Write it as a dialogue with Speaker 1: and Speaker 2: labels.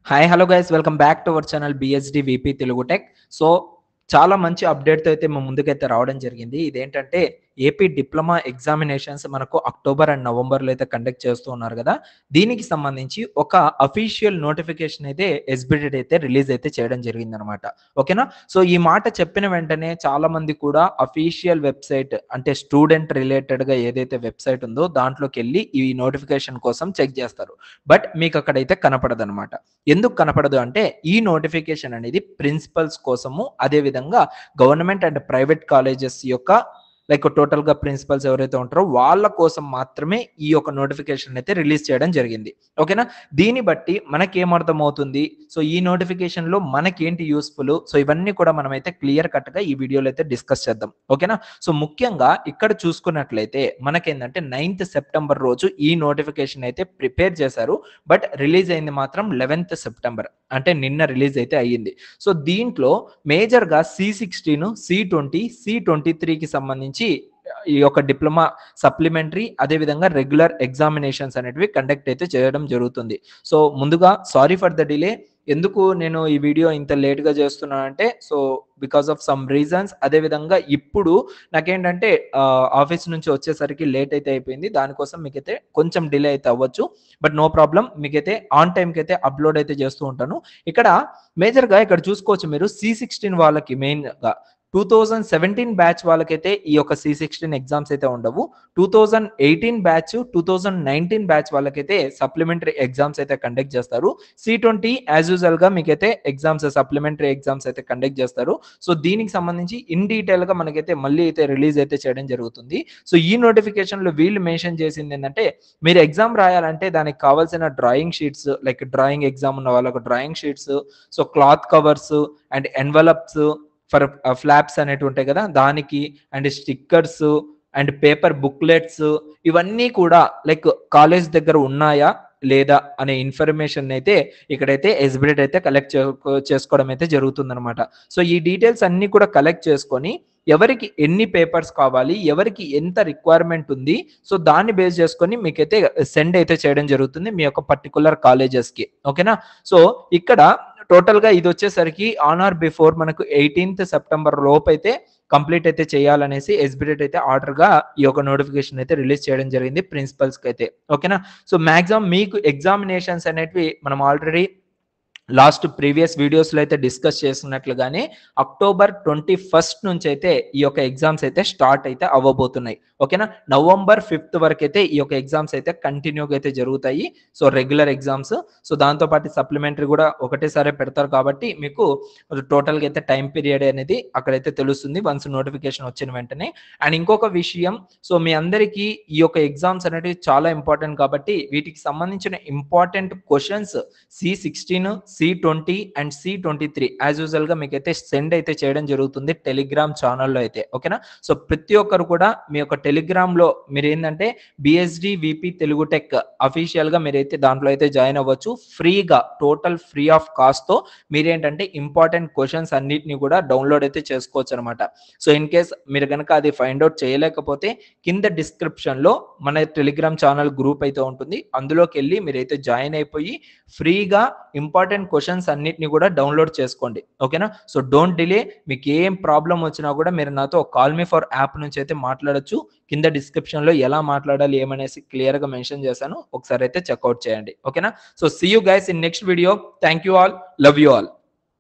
Speaker 1: Hi hello guys welcome back to our channel BSD VP Telugu tech. So చాలా మంచి అప్డేట్తో అయితే మేము ముందుకైతే రావడం జరిగింది. ఇదేంటంటే ఏపీ డిప్లొమా ఎగ్జామినేషన్స్ మనకు అక్టోబర్ అండ్ నవంబర్లో అయితే కండక్ట్ చేస్తూ ఉన్నారు కదా. దీనికి సంబంధించి ఒక అఫీషియల్ నోటిఫికేషన్ అయితే ఎస్బిటెడ్ అయితే రిలీజ్ అయితే చేయడం జరిగింది అనమాట. ఓకేనా. సో ఈ మాట చెప్పిన వెంటనే చాలా మంది కూడా అఫీషియల్ వెబ్సైట్ అంటే స్టూడెంట్ రిలేటెడ్గా ఏదైతే వెబ్సైట్ ఉందో దాంట్లోకి వెళ్ళి ఈ నోటిఫికేషన్ కోసం చెక్ చేస్తారు. బట్ మీకు అక్కడైతే కనపడదు అనమాట. ఎందుకు కనపడదు అంటే ఈ నోటిఫికేషన్ అనేది ప్రిన్సిపల్స్ కోసము, అదేవిధంగా గవర్నమెంట్ అండ్ ప్రైవేట్ కాలేజెస్ యొక్క టోటల్గా ప్రిన్సిపల్స్ ఎవరైతే ఉంటారో వాళ్ళ కోసం మాత్రమే ఈ యొక్క నోటిఫికేషన్ అయితే రిలీజ్ చేయడం జరిగింది. ఓకేనా. దీన్ని బట్టి మనకేమర్థం అవుతుంది, సో ఈ నోటిఫికేషన్లో మనకేంటి యూస్ఫుల్, సో ఇవన్నీ కూడా మనమైతే క్లియర్ కట్గా ఈ వీడియోలో అయితే డిస్కస్ చేద్దాం. ఓకేనా. సో ముఖ్యంగా ఇక్కడ చూసుకున్నట్లయితే మనకేంటంటే 9th సెప్టెంబర్ రోజు ఈ నోటిఫికేషన్ అయితే ప్రిపేర్ చేశారు. బట్ రిలీజ్ అయింది మాత్రం 11th సెప్టెంబర్, అంటే నిన్న రిలీజ్ అయితే అయ్యింది. సో దీంట్లో మేజర్గా C16, C20, C23కి సంబంధించి ఈ యొక్క డిప్లొమా సప్లిమెంటరీ అదేవిధంగా రెగ్యులర్ ఎగ్జామినేషన్స్ అనేటివి కండక్ట్ అయితే చేయడం జరుగుతుంది. సో ముందుగా సారీ ఫర్ ద డిలే. ఎందుకు నేను ఈ వీడియో ఇంత లేట్గా చేస్తున్నానంటే so because of some reasons. అదేవిధంగా ఇప్పుడు నాకేంటంటే ఆఫీస్ నుంచి వచ్చేసరికి లేట్ అయితే అయిపోయింది. దానికోసం మీకైతే కొంచెం డిలే అయితే అవ్వచ్చు. బట్ నో ప్రాబ్లం, మీకైతే ఆన్ టైంకి అయితే అప్లోడ్ అయితే చేస్తూ ఉంటాను. ఇక్కడ మేజర్గా ఇక్కడ చూసుకోవచ్చు మీరు C16 వాళ్ళకి మెయిన్గా 2017 బ్యాచ్ వాళ్ళకైతే ఈ యొక్క C16 ఎగ్జామ్స్ అయితే ఉండవు. 2018 బ్యాచ్ 2019 బ్యాచ్ వాళ్ళకైతే సప్లిమెంటరీ ఎగ్జామ్స్ అయితే కండక్ట్ చేస్తారు. C20 యాజ్ యూజువల్గా మీకైతే ఎగ్జామ్స్ సప్లిమెంటరీ ఎగ్జామ్స్ అయితే కండక్ట్ చేస్తారు. సో దీనికి సంబంధించి ఇన్ డీటెయిల్గా మనకైతే మళ్ళీ అయితే రిలీజ్ అయితే చేయడం జరుగుతుంది. సో ఈ నోటిఫికేషన్లో వీళ్ళు మెన్షన్ చేసింది ఏంటంటే మీరు ఎగ్జామ్ రాయాలంటే దానికి కావాల్సిన drawing sheets, like drawing exam ఉన్న వాళ్ళకు drawing sheets, so cloth covers and envelopes for flops అనేవి ఉంటాయి కదా దానికి, and stickers and paper booklets, ఇవన్నీ కూడా లైక్ కాలేజ్ దగ్గర ఉన్నాయా లేదా అనే ఇన్ఫర్మేషన్ అయితే ఇక్కడైతే ఎస్బిటెడ్ అయితే కలెక్ట్ చేసుకోవడం అయితే జరుగుతుందన్నమాట. సో ఈ డీటెయిల్స్ అన్ని కూడా కలెక్ట్ చేసుకొని ఎవరికి ఎన్ని పేపర్స్ కావాలి, ఎవరికి ఎంత రిక్వైర్మెంట్ ఉంది, సో దాన్ని బేస్ చేసుకొని మీకైతే సెండ్ అయితే చేయడం జరుగుతుంది మీ యొక్క పర్టికులర్ కాలేజెస్కి. ఓకేనా. సో ఇక్కడ టోటల్గా ఇది వచ్చేసరికి ఆన్ ఆర్ బిఫోర్ మనకు 18th సెప్టెంబర్ లోపు అయితే కంప్లీట్ అయితే చేయాలనేసి ఎస్బిటెడ్ అయితే ఆర్డర్గా ఈ యొక్క నోటిఫికేషన్ అయితే రిలీజ్ చేయడం జరిగింది ప్రిన్సిపల్స్కి అయితే. ఓకేనా. సో మ్యాక్సిమం మీకు ఎగ్జామినేషన్స్ అనేటివి మనం ఆల్రెడీ లాస్ట్ ప్రీవియస్ వీడియోస్లో అయితే డిస్కస్ చేసినట్లుగానే అక్టోబర్ 21st నుంచి అయితే ఈ యొక్క ఎగ్జామ్స్ అయితే స్టార్ట్ అయితే అవ్వబోతున్నాయి. ఓకేనా. నవంబర్ 5th వరకు అయితే ఈ యొక్క ఎగ్జామ్స్ అయితే కంటిన్యూగా అయితే జరుగుతాయి. సో రెగ్యులర్ ఎగ్జామ్స్, సో దాంతోపాటు సప్లిమెంటరీ కూడా ఒకటేసారి పెడతారు కాబట్టి మీకు టోటల్గా అయితే టైం పీరియడ్ అనేది అక్కడైతే తెలుస్తుంది వన్స్ నోటిఫికేషన్ వచ్చిన వెంటనే. అండ్ ఇంకొక విషయం, సో మీ అందరికీ ఈ యొక్క ఎగ్జామ్స్ అనేవి చాలా ఇంపార్టెంట్ కాబట్టి వీటికి సంబంధించిన important questions C16, C20 and C23 as యూజువల్గా మీకైతే సెండ్ అయితే చేయడం జరుగుతుంది టెలిగ్రామ్ ఛానల్లో అయితే. ఓకేనా. సో ప్రతి ఒక్కరు కూడా మీ యొక్క టెలిగ్రామ్లో మీరు ఏంటంటే బిఎస్డి విపి తెలుగు టెక్ అఫీషియల్గా మీరైతే దాంట్లో అయితే జాయిన్ అవ్వచ్చు ఫ్రీగా, టోటల్ ఫ్రీ ఆఫ్ కాస్ట్తో. మీరేంటంటే ఇంపార్టెంట్ క్వశ్చన్స్ అన్నిటిని కూడా డౌన్లోడ్ అయితే చేసుకోవచ్చు అనమాట. సో ఇన్ కేస్ మీరు కనుక అది ఫైండ్ అవుట్ చేయలేకపోతే కింద డిస్క్రిప్షన్లో మన టెలిగ్రామ్ ఛానల్ గ్రూప్ అయితే ఉంటుంది, అందులోకి వెళ్ళి మీరైతే జాయిన్ అయిపోయి ఫ్రీగా ఇంపార్టెంట్ క్వశ్చన్స్ అన్నిటిని కూడా డౌన్లోడ్ చేసుకోండి. ఓకేనా. So don't delay. మీకు ఏం ప్రాబ్లం వచ్చినా కూడా మీరు నాతో కాల్ మీ ఫర్ యాప్ నుంచి అయితే మాట్లాడొచ్చు. కింద డిస్క్రిప్షన్లో ఎలా మాట్లాడాలి ఏమనేసి క్లియర్గా మెన్షన్ చేశాను, ఒకసారి అయితే చెక్అవుట్ చేయండి. ఓకేనా. So see you guys in next video. Thank you all, love you all.